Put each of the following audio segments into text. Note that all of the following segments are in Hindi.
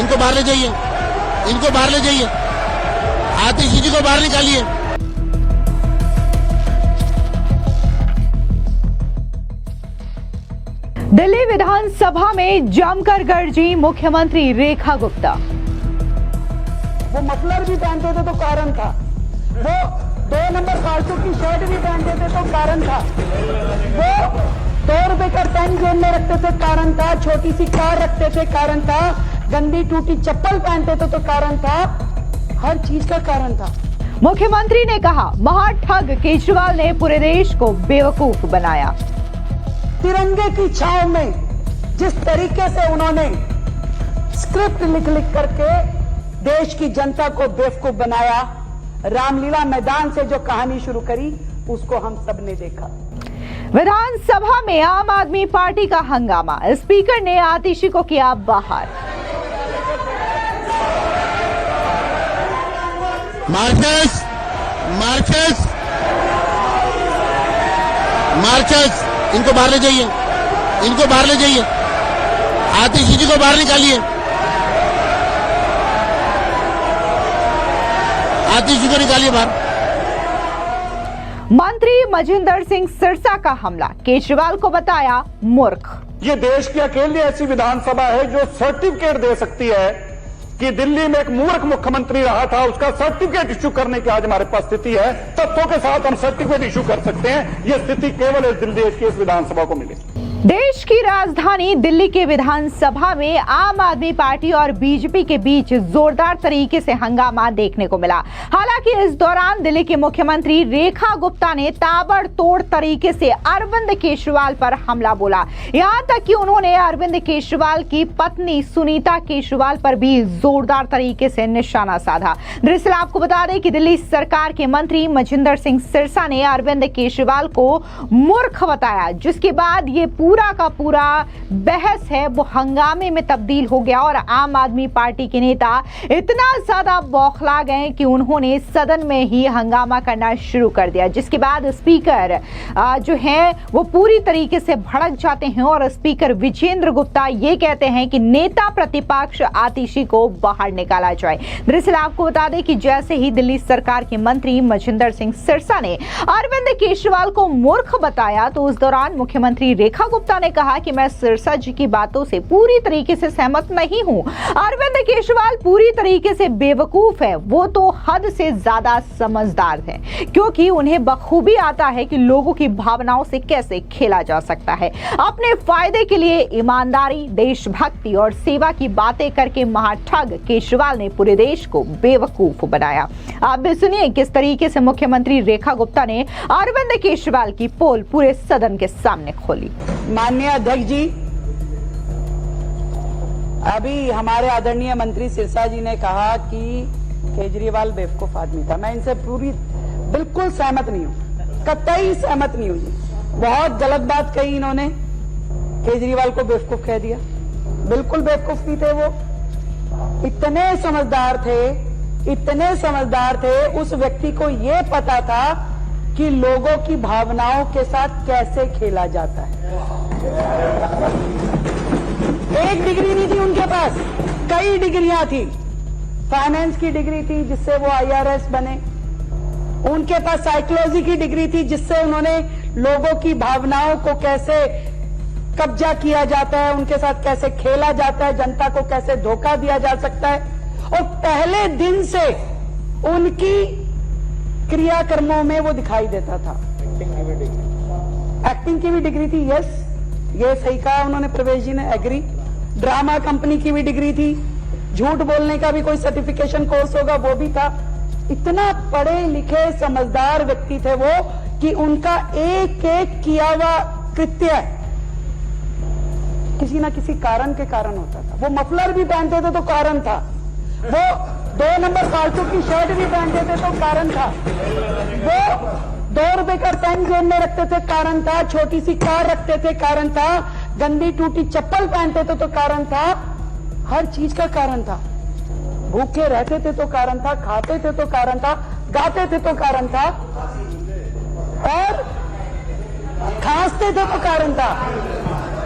इनको बाहर ले जाइए, इनको बाहर ले जाइए, आतिशी जी को बाहर निकालिए। दिल्ली विधानसभा में जमकर गरजी मुख्यमंत्री रेखा गुप्ता। वो मफलर भी पहनते थे तो कारण था, वो 2 नंबर फालतू की शर्ट भी पहनते थे तो कारण था, वो 2 रुपए का पेन जेब में रखते थे कारण था, छोटी सी कार रखते थे कारण था, गंदी टूटी चप्पल पहनते थे तो कारण था, हर चीज का कारण था। मुख्यमंत्री ने कहा महाठग केजरीवाल ने पूरे देश को बेवकूफ बनाया। तिरंगे की छाव में जिस तरीके से उन्होंने स्क्रिप्ट लिख करके देश की जनता को बेवकूफ बनाया, रामलीला मैदान से जो कहानी शुरू करी उसको हम सब ने देखा। विधानसभा में आम आदमी पार्टी का हंगामा, स्पीकर ने आतिशी को किया बाहर। मार्कस, मार्कस, मार्कस, इनको बाहर ले जाइए, इनको बाहर ले जाइए, आतिशी जी को बाहर निकालिए, आतिशी को निकालिए बाहर। मंत्री मजिंदर सिंह सिरसा का हमला, केजरीवाल को बताया मूर्ख। ये देश की अकेली ऐसी विधानसभा है जो सर्टिफिकेट दे सकती है कि दिल्ली में एक मूर्ख मुख्यमंत्री रहा था, उसका सर्टिफिकेट इश्यू करने की आज हमारे पास स्थिति है। तथ्यों के साथ हम सर्टिफिकेट इश्यू कर सकते हैं। यह स्थिति केवल इस दिल्ली की इस विधानसभा को मिली। देश की राजधानी दिल्ली के विधानसभा में आम आदमी पार्टी और बीजेपी के बीच जोरदार तरीके से हंगामा देखने को मिला। हालांकि इस दौरान दिल्ली के मुख्यमंत्री रेखा गुप्ता ने ताबड़तोड़ तरीके से अरविंद केजरीवाल पर हमला बोला। यहां तक कि उन्होंने अरविंद केजरीवाल की पत्नी सुनीता केजरीवाल पर भी जोरदार तरीके से निशाना साधा। दरअसल आपको बता दें कि दिल्ली सरकार के मंत्री मजिंदर सिंह सिरसा ने अरविंद केजरीवाल को मूर्ख बताया, जिसके बाद ये पूरा का पूरा बहस है वो हंगामे में तब्दील हो गया और आम आदमी पार्टी के नेता इतना ज्यादा बौखला गए कि उन्होंने सदन में ही हंगामा करना शुरू कर दिया, जिसके बाद स्पीकर जो है वो पूरी तरीके से भड़क जाते हैं और स्पीकर विजेंद्र गुप्ता ये कहते हैं कि नेता प्रतिपक्ष आतिशी को बाहर निकाला जाए। दरअसल आपको बता दें कि जैसे ही दिल्ली सरकार के मंत्री मजिंदर सिंह सिरसा ने अरविंद केजरीवाल को मूर्ख बताया तो उस दौरान मुख्यमंत्री रेखा गुप्ता ने कहा कि मैं सिरसा जी की बातों से पूरी तरीके से सहमत नहीं हूं। अरविंद केजरीवाल पूरी तरीके से बेवकूफ है, वो तो हद से ज्यादा समझदार है, क्योंकि उन्हें बखूबी आता है कि लोगों की भावनाओं से कैसे खेला जा सकता है। अपने फायदे के लिए ईमानदारी, देशभक्ति और सेवा की बातें करके महाठग केजरीवाल ने पूरे देश को बेवकूफ बनाया। आप भी सुनिए किस तरीके से मुख्यमंत्री रेखा गुप्ता ने अरविंद केजरीवाल की पोल पूरे सदन के सामने खोली। माननीय अध्यक्ष जी, अभी हमारे आदरणीय मंत्री सिरसा जी ने कहा कि केजरीवाल बेवकूफ आदमी था। मैं इनसे बिल्कुल सहमत नहीं हूं, कतई सहमत नहीं हूं जी। बहुत गलत बात कही इन्होंने, केजरीवाल को बेवकूफ कह दिया। बिल्कुल बेवकूफ नहीं थे वो, इतने समझदार थे। उस व्यक्ति को ये पता था कि लोगों की भावनाओं के साथ कैसे खेला जाता है। एक डिग्री नहीं थी उनके पास, कई डिग्रियां थी। फाइनेंस की डिग्री थी जिससे वो IRS बने, उनके पास साइकोलॉजी की डिग्री थी जिससे उन्होंने लोगों की भावनाओं को कैसे कब्जा किया जाता है, उनके साथ कैसे खेला जाता है, जनता को कैसे धोखा दिया जा सकता है। और पहले दिन से उनकी क्रियाकर्मों में वो दिखाई देता था। एक्टिंग की भी डिग्री थी, यस, ये सही कहा उन्होंने, प्रवेश जी ने, एग्री। ड्रामा कंपनी की भी डिग्री थी, झूठ बोलने का भी कोई सर्टिफिकेशन कोर्स होगा वो भी था। इतना पढ़े लिखे समझदार व्यक्ति थे वो कि उनका एक एक किया हुआ कृत्य किसी ना किसी कारण के कारण होता था। वो मफलर भी पहनते थे तो कारण था, वो 2 नंबर फालतू की शर्ट भी पहनते थे तो कारण था, वो 2 रुपए का पेन जेब में रखते थे कारण था, छोटी सी कार रखते थे कारण था, गंदी टूटी चप्पल पहनते थे तो कारण था, हर चीज का कारण था। भूखे रहते थे तो कारण था, खाते थे तो कारण था, गाते थे तो कारण था, और खांसते थे तो कारण था,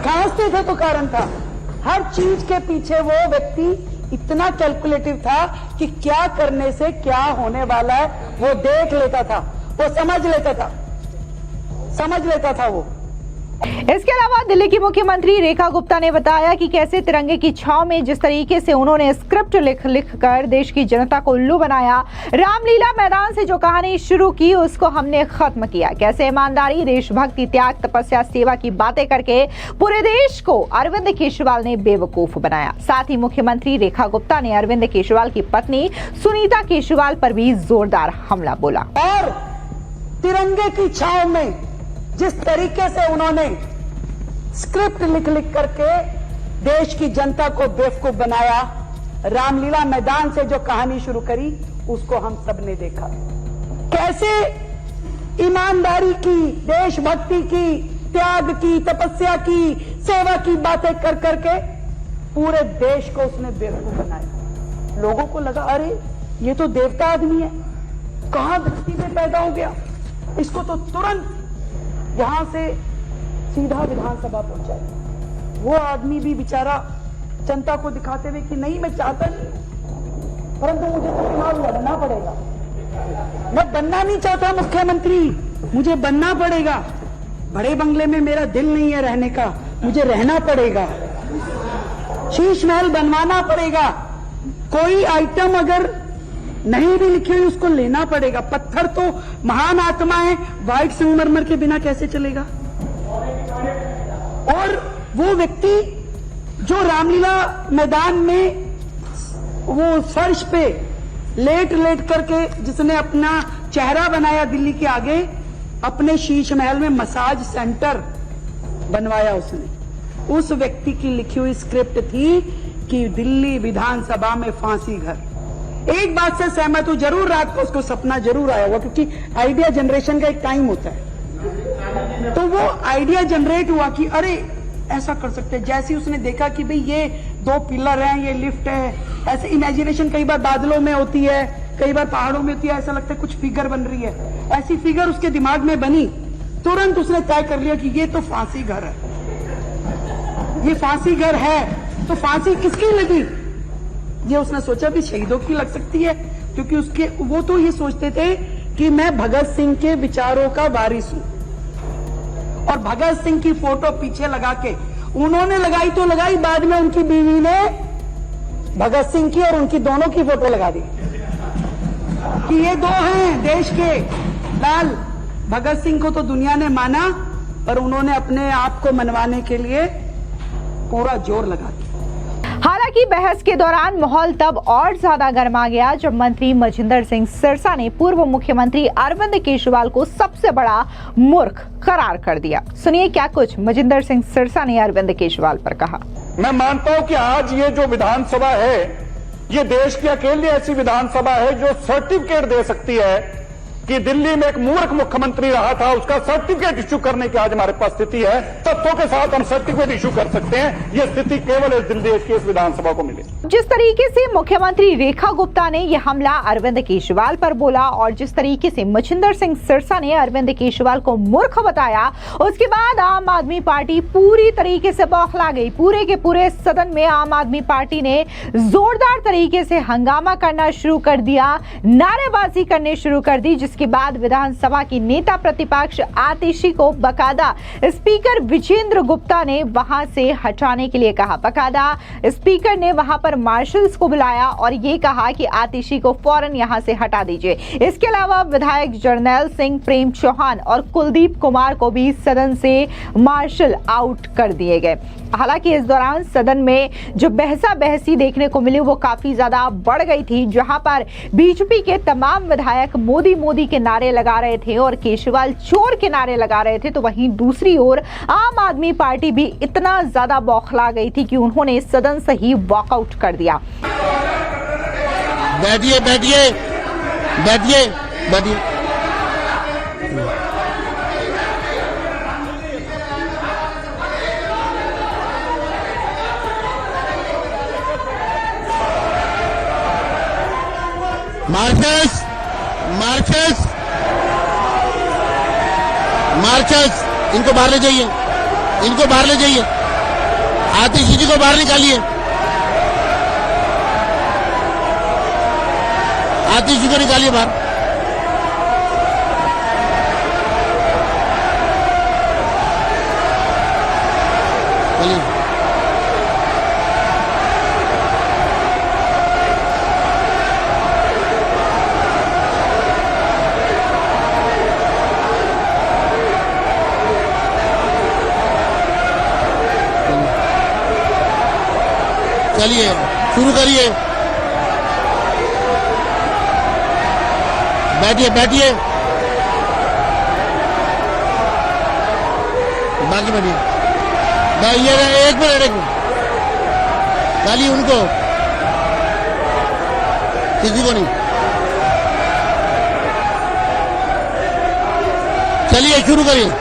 खांसते थे तो कारण था। हर चीज के पीछे वो व्यक्ति इतना कैलकुलेटिव था कि क्या करने से क्या होने वाला है वो देख लेता था, वो समझ लेता था वो। इसके अलावा दिल्ली की मुख्यमंत्री रेखा गुप्ता ने बताया कि कैसे तिरंगे की छाव में जिस तरीके से उन्होंने स्क्रिप्ट लिख कर देश की जनता को उल्लू बनाया, रामलीला मैदान से जो कहानी शुरू की उसको हमने खत्म किया, कैसे ईमानदारी, देशभक्ति, त्याग, तपस्या, सेवा की बातें करके पूरे देश को अरविंद केजरीवाल ने बेवकूफ बनाया। साथ ही मुख्यमंत्री रेखा गुप्ता ने अरविंद केजरीवाल की पत्नी सुनीता केजरीवाल पर भी जोरदार हमला बोला। और तिरंगे की छाव में जिस तरीके से उन्होंने स्क्रिप्ट लिख करके देश की जनता को बेवकूफ बनाया, रामलीला मैदान से जो कहानी शुरू करी उसको हम सब ने देखा। कैसे ईमानदारी की, देशभक्ति की, त्याग की, तपस्या की, सेवा की बातें कर करके पूरे देश को उसने बेवकूफ बनाया। लोगों को लगा अरे ये तो देवता आदमी है, कहां धरती में पैदा हो गया, इसको तो तुरंत यहां से सीधा विधानसभा पहुंचाया। वो आदमी भी बेचारा जनता को दिखाते हुए कि नहीं मैं चाहता नहीं, परंतु मुझे तो चुनाव लड़ना पड़ेगा, मैं बनना नहीं चाहता मुख्यमंत्री, मुझे बनना पड़ेगा, बड़े बंगले में मेरा दिल नहीं है रहने का, मुझे रहना पड़ेगा, शीश महल बनवाना पड़ेगा, कोई आइटम अगर नहीं भी लिखी हुई उसको लेना पड़ेगा। पत्थर तो महान आत्मा है, व्हाइट संगमरमर के बिना कैसे चलेगा। और वो व्यक्ति जो रामलीला मैदान में वो फर्श पे लेट करके जिसने अपना चेहरा बनाया दिल्ली के आगे, अपने शीश महल में मसाज सेंटर बनवाया उसने, उस व्यक्ति की लिखी हुई स्क्रिप्ट थी कि दिल्ली विधानसभा में फांसी घर। एक बात से सहमत हूं, जरूर रात को उसको सपना जरूर आया होगा, क्योंकि आइडिया जनरेशन का एक टाइम होता है। तो वो आइडिया जनरेट हुआ कि अरे ऐसा कर सकते हैं। जैसे उसने देखा कि भाई ये 2 पिलर हैं, ये लिफ्ट है, ऐसे इमेजिनेशन कई बार बादलों में होती है, कई बार पहाड़ों में होती है, ऐसा लगता है कुछ फिगर बन रही है, ऐसी फिगर उसके दिमाग में बनी, तुरंत उसने तय कर लिया कि ये तो फांसी घर है, ये फांसी घर है। तो फांसी किसकी लगी, ये उसने सोचा भी शहीदों की लग सकती है, क्योंकि वो तो ये सोचते थे कि मैं भगत सिंह के विचारों का वारिस हूं। और भगत सिंह की फोटो पीछे लगा के उन्होंने लगाई तो लगाई, बाद में उनकी बीवी ने भगत सिंह की और उनकी दोनों की फोटो लगा दी कि ये 2 हैं देश के लाल। भगत सिंह को तो दुनिया ने माना, पर उन्होंने अपने आप को मनवाने के लिए पूरा जोर लगा दिया। हालांकि बहस के दौरान माहौल तब और ज्यादा गर्मा गया जब मंत्री मजिंदर सिंह सिरसा ने पूर्व मुख्यमंत्री अरविंद केजरीवाल को सबसे बड़ा मूर्ख करार कर दिया। सुनिए क्या कुछ मजिंदर सिंह सिरसा ने अरविंद केजरीवाल पर कहा। मैं मानता हूं कि आज ये जो विधानसभा है, ये देश की अकेली ऐसी विधानसभा है जो सर्टिफिकेट दे सकती है कि दिल्ली में एक मूर्ख मुख्यमंत्री रहा था, उसका सर्टिफिकेट इश्यू करने की आज हमारे पास स्थिति है। तथ्यों के साथ हम सर्टिफिकेट इश्यू कर सकते हैं। ये स्थिति केवल इस दिल्ली की इस विधानसभा को मिली। जिस तरीके से मुख्यमंत्री रेखा गुप्ता ने यह हमला अरविंद केजरीवाल पर बोला और जिस तरीके से मजिंदर सिंह सिरसा ने अरविंद केजरीवाल को मूर्ख बताया, उसके बाद आम आदमी पार्टी पूरी तरीके से बौखला गई। पूरे के पूरे सदन में आम आदमी पार्टी ने जोरदार तरीके से हंगामा करना शुरू कर दिया, नारेबाजी करने शुरू कर दी, जिसके बाद विधानसभा की नेता प्रतिपक्ष आतिशी को बकायदा स्पीकर विजेंद्र गुप्ता ने वहां से हटाने के लिए कहा। बकायदा स्पीकर ने वहां पर मार्शल्स को बुलाया और ये कहा कि आतिशी को फौरन यहां से हटा दीजिए। इसके अलावा विधायक जर्नैल सिंह, प्रेम चौहान और कुलदीप कुमार को भी सदन से मार्शल आउट कर दिए गए। हालांकि इस दौरान सदन में जो बहसा बहसी देखने को मिली वो काफी ज्यादा बढ़ गई थी, जहां पर बीजेपी के तमाम विधायक मोदी मोदी के नारे लगा रहे थे और केजरीवाल चोर के नारे लगा रहे थे, तो वहीं दूसरी ओर आम आदमी पार्टी भी इतना ज्यादा बौखला गई थी कि उन्होंने सदन से ही वॉकआउट कर दिया। बैठिए बैठिए बैठिए बैठिए। मार्कस मार्कस मार्कस इनको बाहर ले जाइए, इनको बाहर ले जाइए, आतिशी जी को बाहर निकालिए, आतिश जी को निकालिए बाहर। चलिए चलिए शुरू करिए। बैठिए बैठिए, बाकी बैठिए। ये एक मिनट खाली उनको, किसी को नहीं। चलिए शुरू करिए।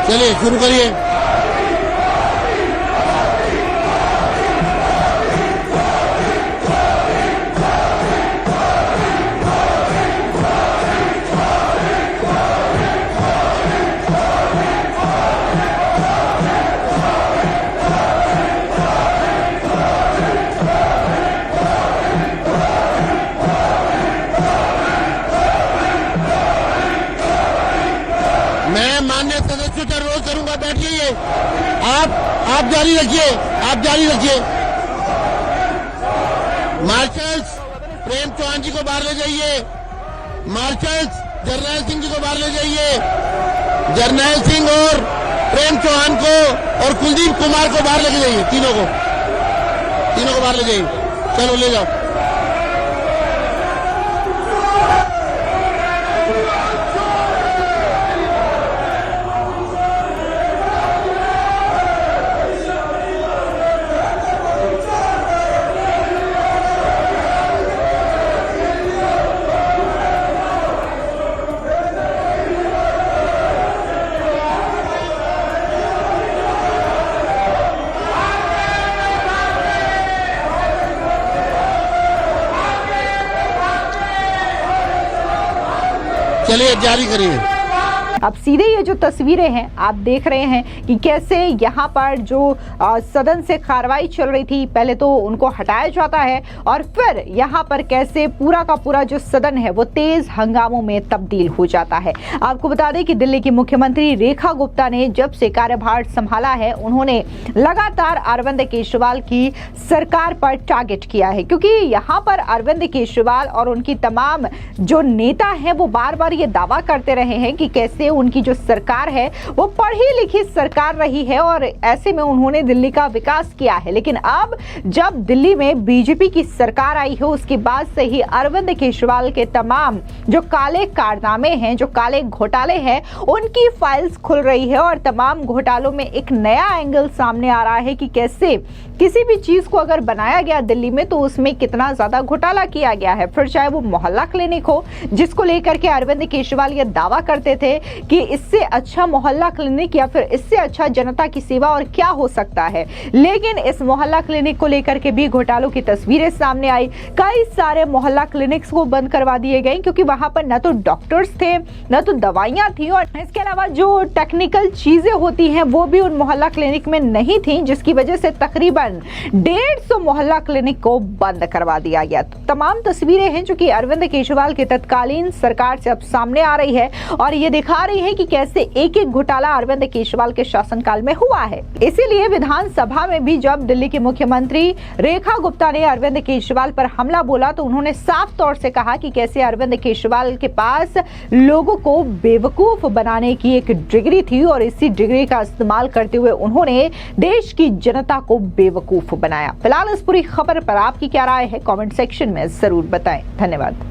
चलिए शुरू करिए। मैं मान्य सदस्यों का रोज करूंगा। बैठिए, आप जारी रखिए, आप जारी रखिए। मार्शल्स प्रेम चौहान जी को बाहर ले जाइए। मार्शल्स जर्नैल सिंह जी को बाहर ले जाइए। जर्नैल सिंह और प्रेम चौहान को और कुलदीप कुमार को बाहर लेके जाइए। तीनों को बाहर ले जाइए। चलो ले जाओ। चलिए जारी करिए। अब सीधे ये जो तस्वीरें हैं आप देख रहे हैं कि कैसे यहाँ पर जो सदन से कार्रवाई चल रही थी, पहले तो उनको हटाया जाता है और फिर यहाँ पर कैसे पूरा का पूरा जो सदन है वो तेज हंगामों में तब्दील हो जाता है। आपको बता दें कि दिल्ली की मुख्यमंत्री रेखा गुप्ता ने जब से कार्यभार संभाला है, उन्होंने लगातार अरविंद केजरीवाल की सरकार पर टारगेट किया है, क्योंकि यहाँ पर अरविंद केजरीवाल और उनकी तमाम जो नेता हैं वो बार बार ये दावा करते रहे हैं कि कैसे उनकी जो सरकार है वो पढ़ी लिखी सरकार रही है और ऐसे में उन्होंने दिल्ली का विकास किया है। लेकिन अब जब दिल्ली में बीजेपी की सरकार आई है, उसके बाद से ही अरविंद केजरीवाल के तमाम जो काले कारनामे हैं, जो काले घोटाले हैं, उनकी फाइल्स खुल रही है और तमाम घोटालों में एक नया एंगल सामने आ रहा है कि कैसे किसी भी चीज को अगर बनाया गया दिल्ली में तो उसमें कितना ज्यादा घोटाला किया गया है। फिर चाहे वो मोहल्ला क्लिनिक हो, जिसको लेकर के अरविंद केजरीवाल ये दावा करते थे कि इससे अच्छा मोहल्ला क्लिनिक या फिर इससे अच्छा जनता की सेवा और क्या हो सकता है। लेकिन इस मोहल्ला क्लिनिक को लेकर के भी घोटालों की तस्वीरें सामने आई। कई सारे मोहल्ला क्लिनिक्स को बंद करवा दिए गए क्योंकि वहां पर न तो डॉक्टर्स थे, न तो दवाइयां थी और इसके अलावा जो टेक्निकल चीजें होती हैं वो भी उन मोहल्ला क्लिनिक में नहीं थी, जिसकी वजह से तकरीबन 150 मोहल्ला क्लिनिक को बंद करवा दिया गया। तो तमाम तस्वीरें हैं जो कि अरविंद केजरीवाल की तत्कालीन सरकार से अब सामने आ रही है और ये दिखा रही है कि कैसे एक एक घोटाला अरविंद केजरीवाल के शासनकाल में हुआ है। इसीलिए विधानसभा में भी जब दिल्ली के मुख्यमंत्री रेखा गुप्ता ने अरविंद केजरीवाल पर हमला बोला तो उन्होंने साफ तौर से कहा कि कैसे अरविंद केजरीवाल के पास लोगों को बेवकूफ बनाने की एक डिग्री थी और इसी डिग्री का इस्तेमाल करते हुए उन्होंने देश की जनता को बेवकूफ बनाया। फिलहाल इस पूरी खबर पर आपकी क्या राय है, कमेंट सेक्शन में जरूर बताएं। धन्यवाद।